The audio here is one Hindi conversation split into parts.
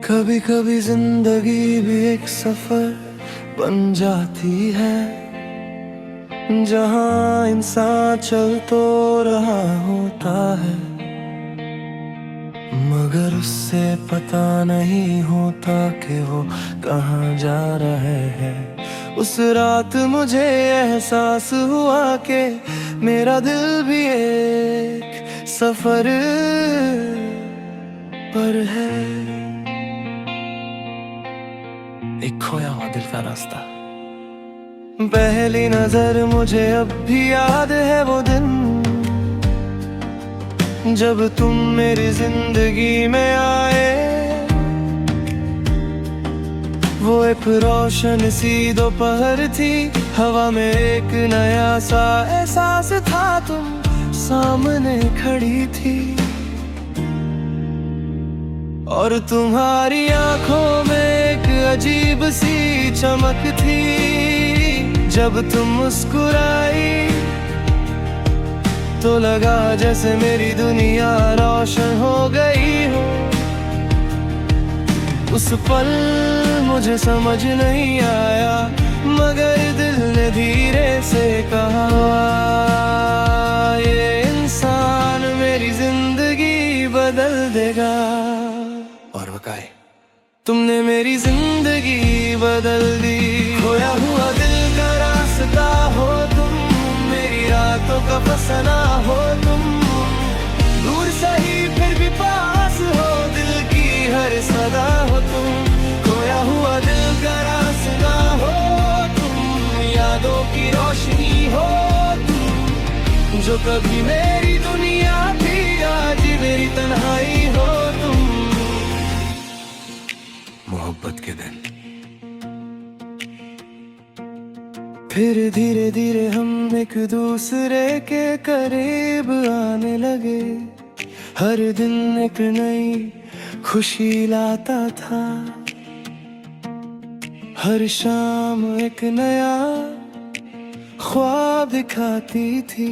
कभी कभी जिंदगी भी एक सफर बन जाती है, जहां इंसान चल तो रहा होता है, मगर उससे पता नहीं होता कि वो कहाँ जा रहे हैं। उस रात मुझे एहसास हुआ कि मेरा दिल भी एक सफर पर है, एक खोया हुआ दिल का रास्ता। पहली नजर मुझे अब भी याद है वो दिन, जब तुम मेरी जिंदगी में आए। वो एक रोशन सी दोपहर थी, हवा में एक नया सा एहसास था। तुम सामने खड़ी थी और तुम्हारी आंखों में एक अजीब सी चमक थी। जब तुम मुस्कुराई तो लगा जैसे मेरी दुनिया रोशन हो गई हो। उस पल मुझे समझ नहीं आया, मगर दिल ने धीरे से कहा, ये इंसान मेरी जिंदगी बदल देगा। और वकाए तुमने मेरी जिंदगी बदल दी। खोया हुआ दिल का रास्ता हो तुम, मेरी रातों का फसाना हो तुम। दूर सही फिर भी पास हो, दिल की हर सदा हो तुम। खोया हुआ दिल का रास्ता हो तुम, यादों की रोशनी हो तुम। जो कभी मेरी दुनिया थी, आज मेरी तन्हाई हो तुम। मोहब्बत के दिन फिर धीरे धीरे हम एक दूसरे के करीब आने लगे। हर दिन एक नई खुशी लाता था, हर शाम एक नया ख्वाब दिखाती थी।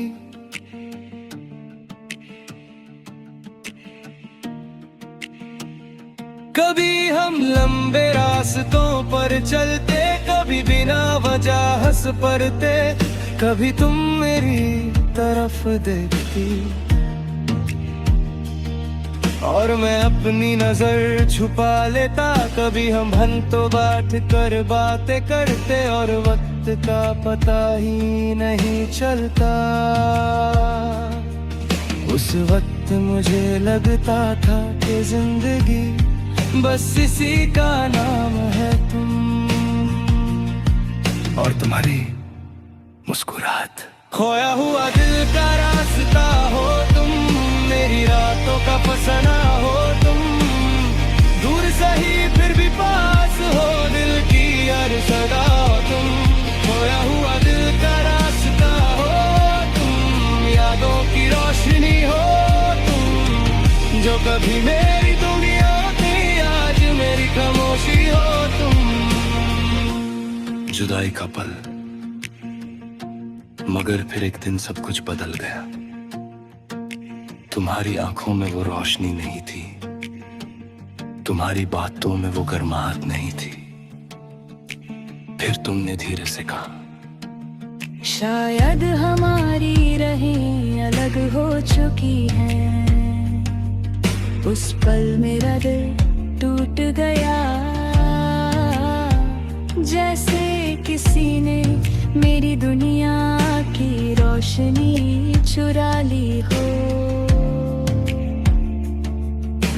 कभी हम लंबे रास्तों पर चलते, कभी बिना वजह हंस पड़ते। कभी तुम मेरी तरफ देखती और मैं अपनी नजर छुपा लेता। कभी हम भनतो बाट कर बातें करते और वक्त का पता ही नहीं चलता। उस वक्त मुझे लगता था कि जिंदगी बस इसी का नाम है तुम और तुम्हारी मुस्कुराहट। खोया हुआ दिल का रास्ता हो तुम, मेरी रातों का फसाना हो तुम। दूर सही फिर भी पास हो, दिल की हर सदा हो तुम। खोया हुआ दिल का रास्ता हो तुम, यादों की रोशनी हो तुम। जो कभी मेरी दुनिया थी, आज मेरी खामोशी हो तुम। जुदाई का पल, मगर फिर एक दिन सब कुछ बदल गया। तुम्हारी आंखों में वो रोशनी नहीं थी, तुम्हारी बातों में वो गर्माहट नहीं थी। फिर तुमने धीरे से कहा, शायद हमारी राहें अलग हो चुकी हैं। उस पल मेरा दिल टूट गया, जैसे किसी ने मेरी दुनिया की रोशनी चुरा ली हो।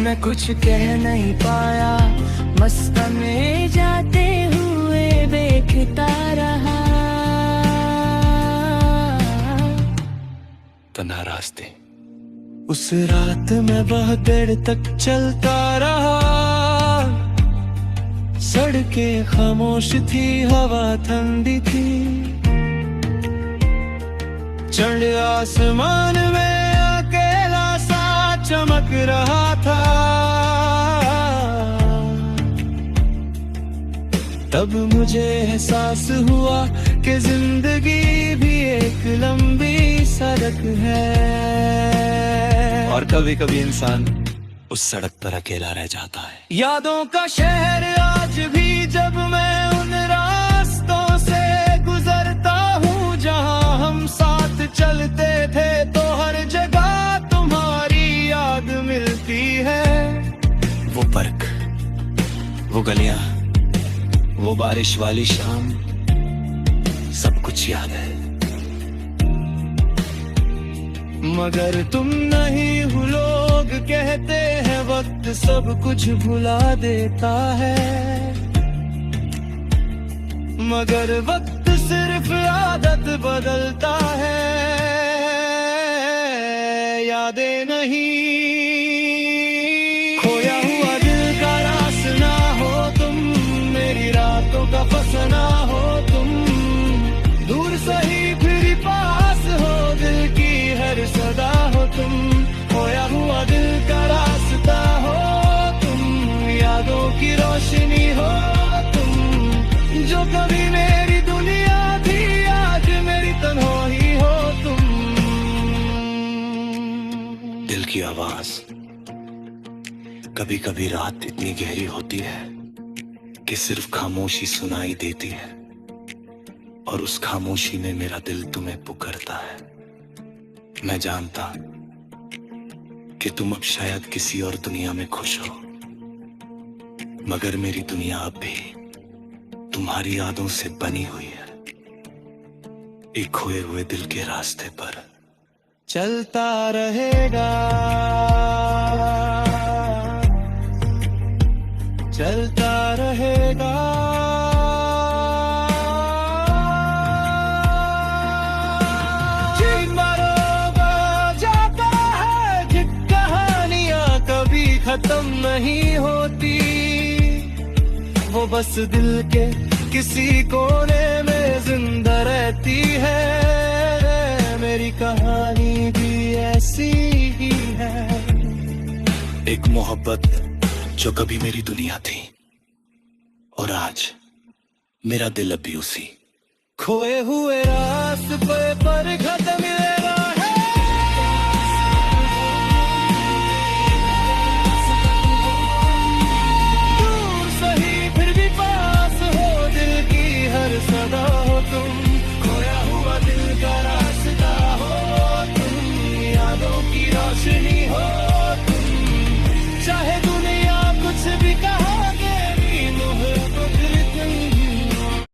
मैं कुछ कह नहीं पाया, मस्त में जाते हुए देखता रहा। तन्हा रास्ते। उस रात मैं बहुत देर तक चलता रहा। सड़कें खामोश थी, हवा ठंडी थी। चंद आसमान में अकेला सा चमक रहा था। तब मुझे एहसास हुआ कि जिंदगी भी एक लंबी सड़क है। और कभी कभी इंसान उस सड़क पर अकेला रह जाता है। यादों का शहर आज भी जब मैं उन रास्तों से गुजरता हूँ जहाँ हम साथ चलते थे, तो हर जगह तुम्हारी याद मिलती है। वो पर्क, वो गलियां, वो बारिश वाली शाम, सब कुछ याद है। मगर तुम नहीं हो, लोग कहते हैं वक्त सब कुछ भुला देता है। मगर वक्त सिर्फ आदत बदलता है, यादें नहीं। खोया हुआ दिल का रास्ता हो तुम, मेरी रातों का फसना हो तुम। दूर सही फिर पास हो, दिल की हर सदा हो तुम। खोया हुआ दिल का रास्ता हो तुम, यादों की रोशनी हो तुम। जो कभी मेरी दुनिया थी, आज मेरी तन्हाई हो तुम। दिल की आवाज कभी कभी रात इतनी गहरी होती है कि सिर्फ खामोशी सुनाई देती है, और उस खामोशी में मेरा दिल तुम्हें पुकारता है। मैं जानता कि तुम अब शायद किसी और दुनिया में खुश हो, मगर मेरी दुनिया अब भी तुम्हारी यादों से बनी हुई है। एक खोए हुए दिल के रास्ते पर चलता रहेगा, चलता रहेगा। खत्म नहीं होती, वो बस दिल के किसी कोने में जिंदा रहती है। मेरी कहानी भी ऐसी ही है, एक मोहब्बत जो कभी मेरी दुनिया थी, और आज मेरा दिल अभी उसी खोए हुए रास्ते पर खत्म मिले।